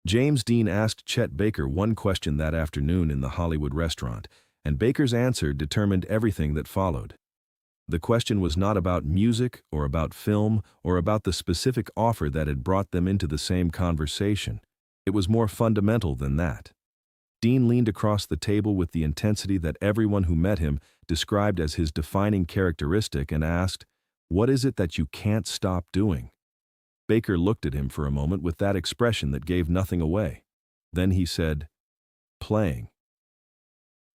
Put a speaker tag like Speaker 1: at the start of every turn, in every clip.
Speaker 1: James Dean asked Chet Baker one question that afternoon in the Hollywood restaurant, and Baker's answer determined everything that followed. The question was not about music or about film or about the specific offer that had brought them into the same conversation. It was more fundamental than that. Dean leaned across the table with the intensity that everyone who met him described as his defining characteristic and asked, "What is it that you can't stop doing?" Baker looked at him for a moment with that expression that gave nothing away. Then he said, "Playing."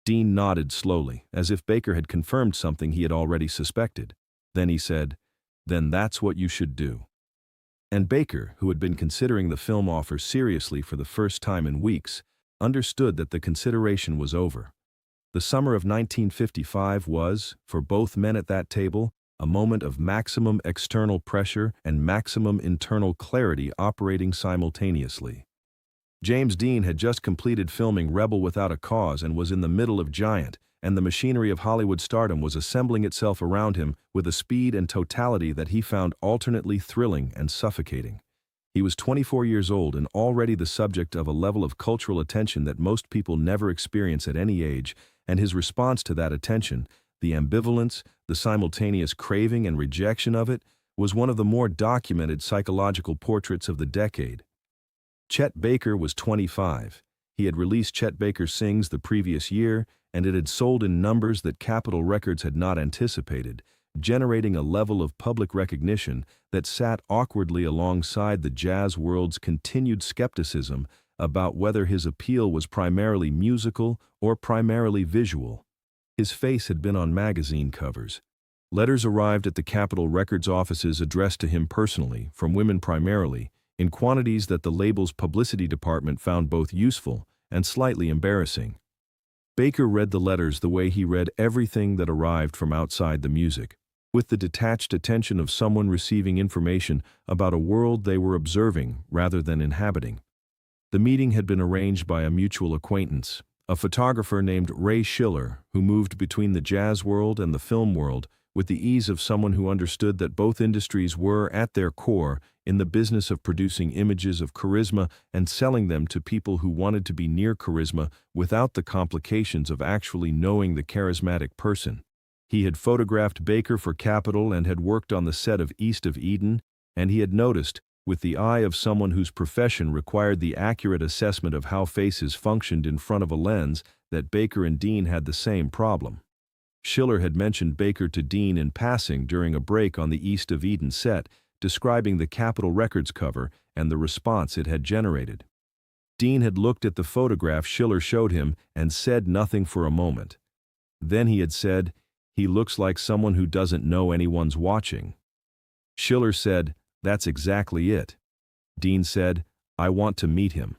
Speaker 1: Dean nodded slowly, as if Baker had confirmed something he had already suspected. Then he said, "Then that's what you should do." And Baker, who had been considering the film offer seriously for the first time in weeks, understood that the consideration was over. The summer of 1955 was, for both men at that table, a moment of maximum external pressure and maximum internal clarity operating simultaneously. James Dean had just completed filming Rebel Without a Cause and was in the middle of Giant, and the machinery of Hollywood stardom was assembling itself around him with a speed and totality that he found alternately thrilling and suffocating. He was 24 years old and already the subject of a level of cultural attention that most people never experience at any age, and his response to that attention, the ambivalence, the simultaneous craving and rejection of it, was one of the more documented psychological portraits of the decade. Chet Baker was 25. He had released Chet Baker Sings the previous year, and it had sold in numbers that Capitol Records had not anticipated, generating a level of public recognition that sat awkwardly alongside the jazz world's continued skepticism about whether his appeal was primarily musical or primarily visual. His face had been on magazine covers. Letters arrived at the Capitol Records offices addressed to him personally, from women primarily, in quantities that the label's publicity department found both useful and slightly embarrassing. Baker read the letters the way he read everything that arrived from outside the music, with the detached attention of someone receiving information about a world they were observing rather than inhabiting. The meeting had been arranged by a mutual acquaintance, a photographer named Ray Schiller, who moved between the jazz world and the film world with the ease of someone who understood that both industries were, at their core, in the business of producing images of charisma and selling them to people who wanted to be near charisma without the complications of actually knowing the charismatic person. He had photographed Baker for Capitol and had worked on the set of East of Eden, and he had noticed, with the eye of someone whose profession required the accurate assessment of how faces functioned in front of a lens, that Baker and Dean had the same problem. Schiller had mentioned Baker to Dean in passing during a break on the East of Eden set, describing the Capitol Records cover and the response it had generated. Dean had looked at the photograph Schiller showed him and said nothing for a moment. Then he had said, "He looks like someone who doesn't know anyone's watching." Schiller said, "That's exactly it." Dean said, "I want to meet him."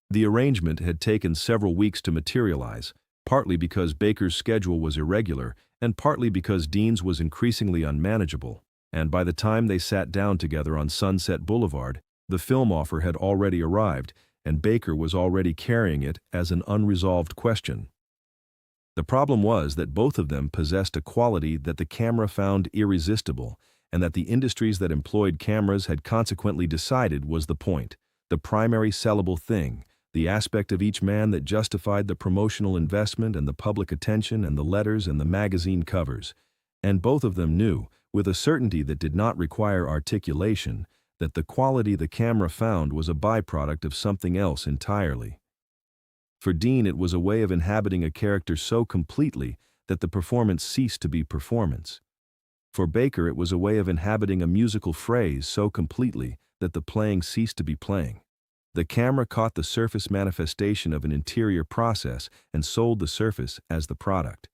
Speaker 1: The arrangement had taken several weeks to materialize, partly because Baker's schedule was irregular and partly because Dean's was increasingly unmanageable, and by the time they sat down together on Sunset Boulevard, the film offer had already arrived, and Baker was already carrying it as an unresolved question. The problem was that both of them possessed a quality that the camera found irresistible, and that the industries that employed cameras had consequently decided was the point, the primary sellable thing, the aspect of each man that justified the promotional investment and the public attention and the letters and the magazine covers. And both of them knew, with a certainty that did not require articulation, that the quality the camera found was a byproduct of something else entirely. For Dean, it was a way of inhabiting a character so completely that the performance ceased to be performance. For Baker, it was a way of inhabiting a musical phrase so completely that the playing ceased to be playing. The camera caught the surface manifestation of an interior process and sold the surface as the product.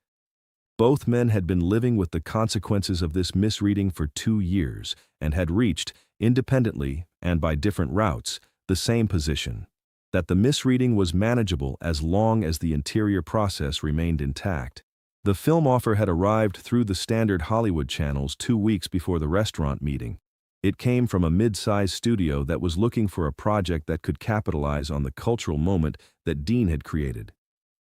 Speaker 1: Both men had been living with the consequences of this misreading for 2 years and had reached, independently and by different routes, the same position, that the misreading was manageable as long as the interior process remained intact. The film offer had arrived through the standard Hollywood channels 2 weeks before the restaurant meeting. It came from a mid-sized studio that was looking for a project that could capitalize on the cultural moment that Dean had created.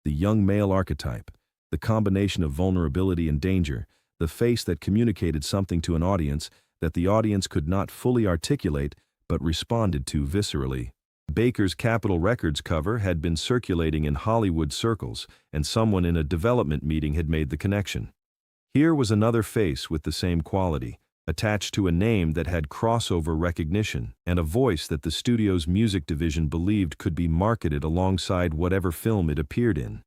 Speaker 1: The young male archetype, the combination of vulnerability and danger, the face that communicated something to an audience that the audience could not fully articulate but responded to viscerally. Baker's Capitol Records cover had been circulating in Hollywood circles, and someone in a development meeting had made the connection. Here was another face with the same quality, attached to a name that had crossover recognition and a voice that the studio's music division believed could be marketed alongside whatever film it appeared in.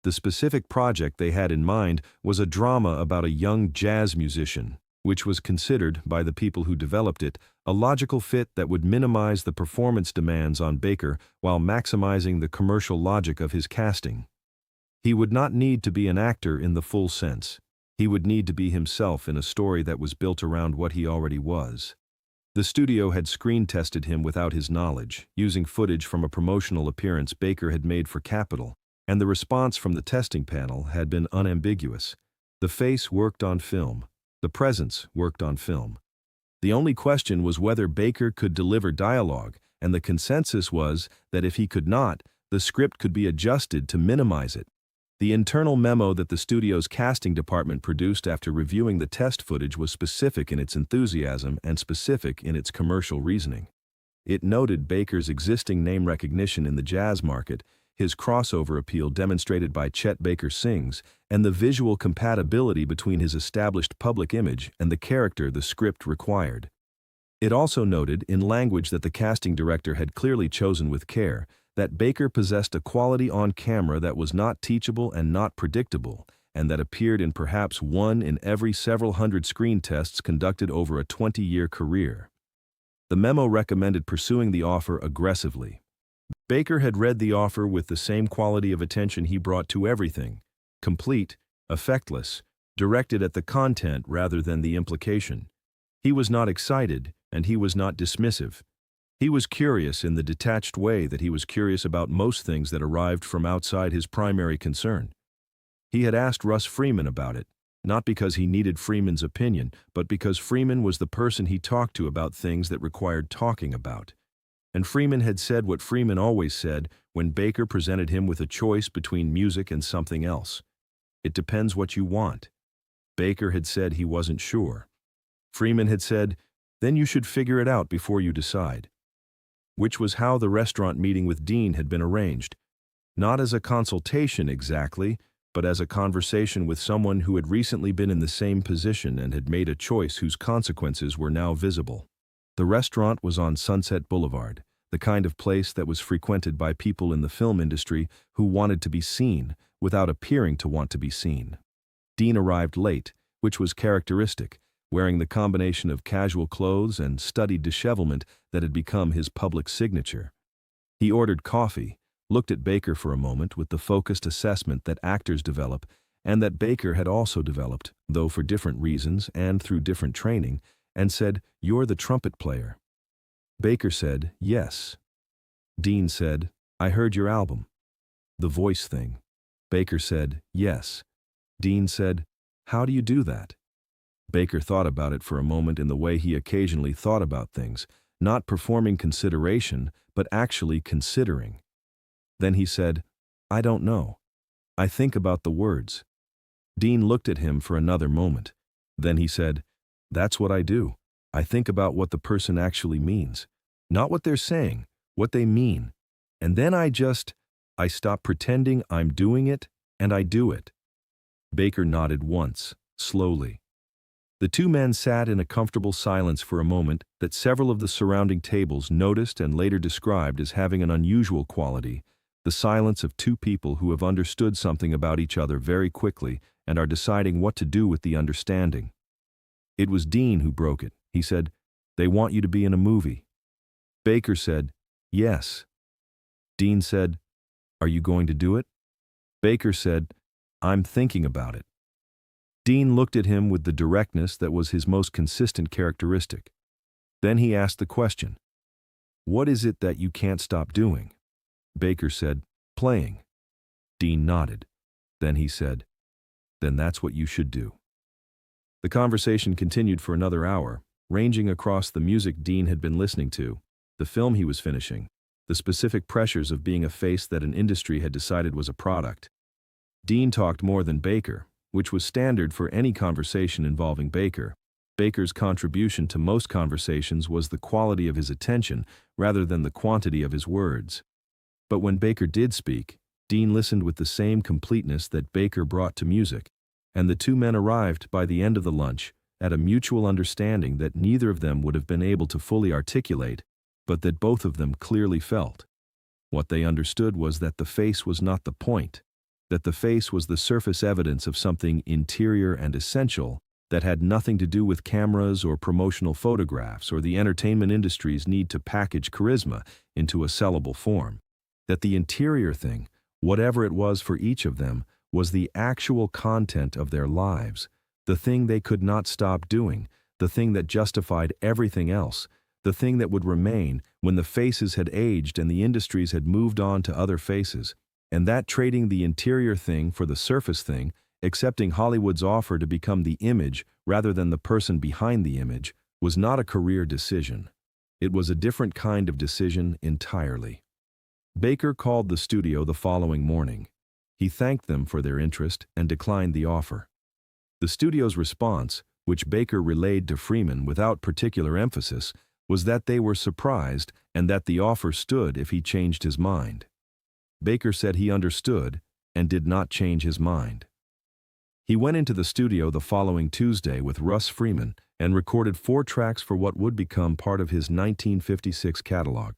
Speaker 1: The specific project they had in mind was a drama about a young jazz musician, which was considered, by the people who developed it, a logical fit that would minimize the performance demands on Baker while maximizing the commercial logic of his casting. He would not need to be an actor in the full sense. He would need to be himself in a story that was built around what he already was. The studio had screen-tested him without his knowledge, using footage from a promotional appearance Baker had made for Capitol, and the response from the testing panel had been unambiguous. The face worked on film. The presence worked on film. The only question was whether Baker could deliver dialogue, and the consensus was that if he could not, the script could be adjusted to minimize it. The internal memo that the studio's casting department produced after reviewing the test footage was specific in its enthusiasm and specific in its commercial reasoning. It noted Baker's existing name recognition in the jazz market, his crossover appeal demonstrated by Chet Baker Sings, and the visual compatibility between his established public image and the character the script required. It also noted, in language that the casting director had clearly chosen with care, that Baker possessed a quality on camera that was not teachable and not predictable, and that appeared in perhaps one in every several hundred screen tests conducted over a 20-year career. The memo recommended pursuing the offer aggressively. Baker had read the offer with the same quality of attention he brought to everything: complete, effectless, directed at the content rather than the implication. He was not excited, and he was not dismissive. He was curious in the detached way that he was curious about most things that arrived from outside his primary concern. He had asked Russ Freeman about it, not because he needed Freeman's opinion, but because Freeman was the person he talked to about things that required talking about. And Freeman had said what Freeman always said when Baker presented him with a choice between music and something else: "It depends what you want." Baker had said he wasn't sure. Freeman had said, "Then you should figure it out before you decide." Which was how the restaurant meeting with Dean had been arranged. Not as a consultation exactly, but as a conversation with someone who had recently been in the same position and had made a choice whose consequences were now visible. The restaurant was on Sunset Boulevard, the kind of place that was frequented by people in the film industry who wanted to be seen without appearing to want to be seen. Dean arrived late, which was characteristic, wearing the combination of casual clothes and studied dishevelment that had become his public signature. He ordered coffee, looked at Baker for a moment with the focused assessment that actors develop and that Baker had also developed, though for different reasons and through different training, and said, "You're the trumpet player." Baker said, "Yes." Dean said, "I heard your album." The voice thing. Baker said, "Yes." Dean said, "How do you do that?" Baker thought about it for a moment in the way he occasionally thought about things, not performing consideration, but actually considering. Then he said, "I don't know. I think about the words." Dean looked at him for another moment. Then he said, "That's what I do. I think about what the person actually means. Not what they're saying, what they mean. And then I stop pretending I'm doing it, and I do it." Baker nodded once, slowly. The two men sat in a comfortable silence for a moment that several of the surrounding tables noticed and later described as having an unusual quality: the silence of two people who have understood something about each other very quickly and are deciding what to do with the understanding. It was Dean who broke it. He said, "They want you to be in a movie." Baker said, "Yes." Dean said, "Are you going to do it?" Baker said, "I'm thinking about it." Dean looked at him with the directness that was his most consistent characteristic. Then he asked the question, "What is it that you can't stop doing?" Baker said, "Playing." Dean nodded. Then he said, "Then that's what you should do." The conversation continued for another hour, ranging across the music Dean had been listening to, the film he was finishing, the specific pressures of being a face that an industry had decided was a product. Dean talked more than Baker, which was standard for any conversation involving Baker, Baker's contribution to most conversations was the quality of his attention rather than the quantity of his words. But when Baker did speak, Dean listened with the same completeness that Baker brought to music, and the two men arrived, by the end of the lunch, at a mutual understanding that neither of them would have been able to fully articulate, but that both of them clearly felt. What they understood was that the face was not the point, that the face was the surface evidence of something interior and essential that had nothing to do with cameras or promotional photographs or the entertainment industry's need to package charisma into a sellable form. That the interior thing, whatever it was for each of them, was the actual content of their lives, the thing they could not stop doing, the thing that justified everything else, the thing that would remain when the faces had aged and the industries had moved on to other faces, and that trading the interior thing for the surface thing, accepting Hollywood's offer to become the image rather than the person behind the image, was not a career decision. It was a different kind of decision entirely. Baker called the studio the following morning. He thanked them for their interest and declined the offer. The studio's response, which Baker relayed to Freeman without particular emphasis, was that they were surprised and that the offer stood if he changed his mind. Baker said he understood and did not change his mind. He went into the studio the following Tuesday with Russ Freeman and recorded 4 tracks for what would become part of his 1956 catalog.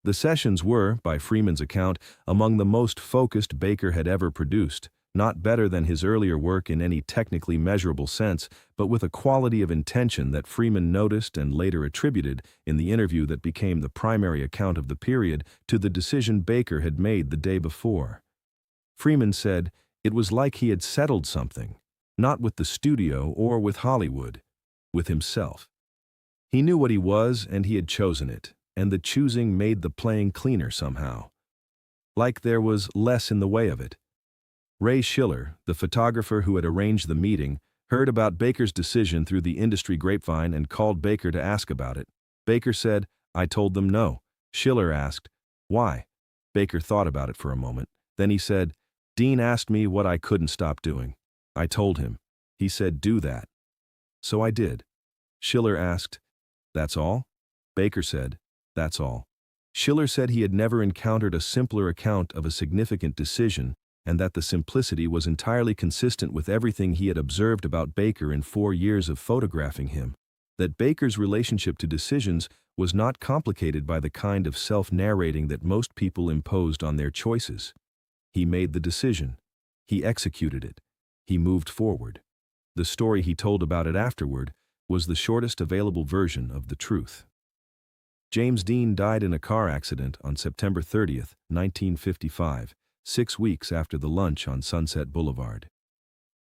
Speaker 1: The sessions were, by Freeman's account, among the most focused Baker had ever produced, not better than his earlier work in any technically measurable sense, but with a quality of intention that Freeman noticed and later attributed, in the interview that became the primary account of the period, to the decision Baker had made the day before. Freeman said, "It was like he had settled something, not with the studio or with Hollywood, with himself. He knew what he was and he had chosen it, and the choosing made the playing cleaner somehow. Like there was less in the way of it." Ray Schiller, the photographer who had arranged the meeting, heard about Baker's decision through the industry grapevine and called Baker to ask about it. Baker said, "I told them no." Schiller asked, "Why?" Baker thought about it for a moment. Then he said, "Dean asked me what I couldn't stop doing. I told him. He said, do that. So I did." Schiller asked, "That's all?" Baker said, "That's all." Schiller said he had never encountered a simpler account of a significant decision, and that the simplicity was entirely consistent with everything he had observed about Baker in 4 years of photographing him. That Baker's relationship to decisions was not complicated by the kind of self-narrating that most people imposed on their choices. He made the decision. He executed it. He moved forward. The story he told about it afterward was the shortest available version of the truth. James Dean died in a car accident on September 30th, 1955, 6 weeks after the lunch on Sunset Boulevard.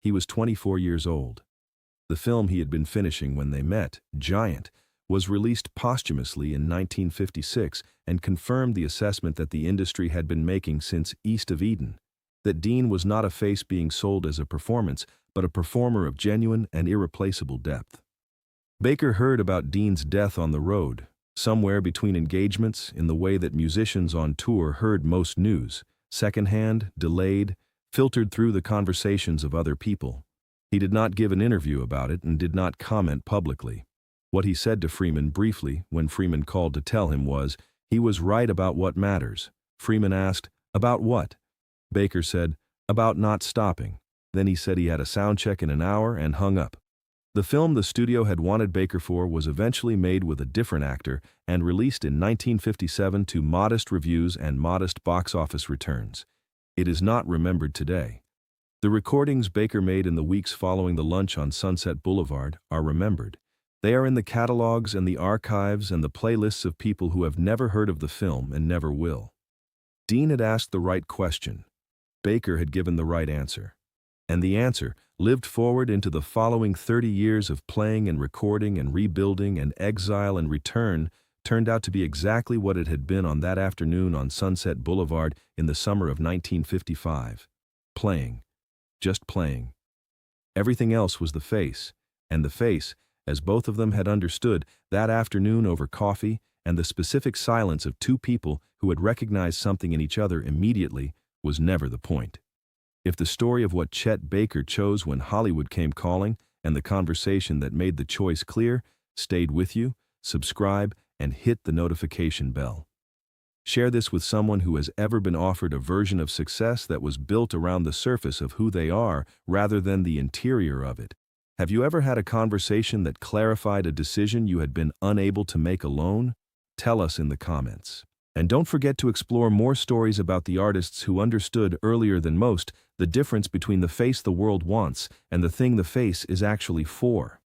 Speaker 1: He was 24 years old. The film he had been finishing when they met, Giant, was released posthumously in 1956 and confirmed the assessment that the industry had been making since East of Eden, that Dean was not a face being sold as a performance, but a performer of genuine and irreplaceable depth. Baker heard about Dean's death on the road, somewhere between engagements, in the way that musicians on tour heard most news, secondhand, delayed, filtered through the conversations of other people. He did not give an interview about it and did not comment publicly. What he said to Freeman briefly, when Freeman called to tell him, was, he was right about what matters. Freeman asked, "About what?" Baker said, "About not stopping." Then he said he had a sound check in an hour and hung up. The film the studio had wanted Baker for was eventually made with a different actor and released in 1957 to modest reviews and modest box office returns. It is not remembered today. The recordings Baker made in the weeks following the lunch on Sunset Boulevard are remembered. They are in the catalogs and the archives and the playlists of people who have never heard of the film and never will. Dean had asked the right question. Baker had given the right answer. And the answer, lived forward into the following 30 years of playing and recording and rebuilding and exile and return, turned out to be exactly what it had been on that afternoon on Sunset Boulevard in the summer of 1955. Playing. Just playing. Everything else was the face, and the face, as both of them had understood that afternoon over coffee and the specific silence of two people who had recognized something in each other immediately, was never the point. If the story of what Chet Baker chose when Hollywood came calling, and the conversation that made the choice clear stayed with you. Subscribe and hit the notification bell. Share this with someone who has ever been offered a version of success that was built around the surface of who they are rather than the interior of it. Have you ever had a conversation that clarified a decision you had been unable to make alone? Tell us in the comments. And don't forget to explore more stories about the artists who understood earlier than most the difference between the face the world wants and the thing the face is actually for.